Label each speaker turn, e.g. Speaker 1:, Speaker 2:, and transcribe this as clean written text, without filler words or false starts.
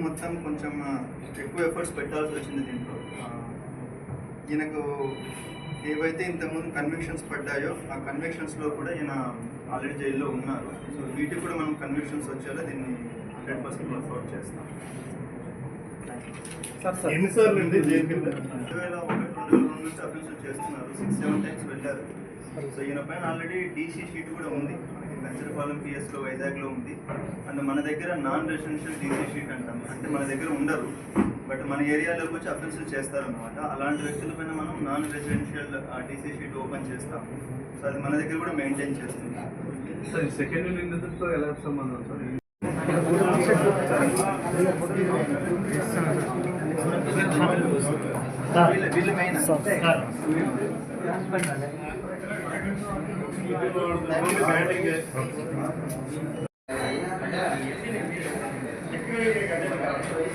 Speaker 1: మొత్తం కొంచెం ఎక్కువ ఎఫర్ట్స్ పెట్టాల్సి వచ్చింది దీంట్లో. ఈయనకు ఏవైతే ఇంతకుముందు కన్విక్షన్స్ పడ్డాయో ఆ కన్విక్షన్స్లో కూడా ఈయన ఆల్రెడీ జైల్లో ఉన్నారు. సో వీటికి కూడా మనం కన్విక్షన్స్ వచ్చేలా దీన్ని 100% వర్కౌట్ చేస్తాం.
Speaker 2: ఎన్నిసార్లు అండి జైలు కింద?
Speaker 1: 2001-2002 నుంచి అఫెన్సులు చేస్తున్నారు. 6-7 టైమ్స్ వెళ్ళారు. సో ఈయన పైన ఆల్రెడీ డీసీ షీట్ కూడా ఉంది. కంచరపాలెం పిఎస్లో వైజాగ్లో ఉంది. అండ్ మన దగ్గర నాన్ రెసిడెన్షియల్ డీసీ షీట్ అంటాం. అంటే మన దగ్గర ఉండరు, బట్ మన ఏరియాలోకి వచ్చి అఫెన్సులు చేస్తారనమాట. అలాంటి వ్యక్తులపైన మనం non residential DC sheet open చేస్తాం. సో అది మన దగ్గర కూడా మెయింటైన్ చేస్తుంది.
Speaker 2: సార్ సెకండ్ నిందితులతో ఎలా సంబంధం సార్?
Speaker 1: వీళ్ళు మెయిన్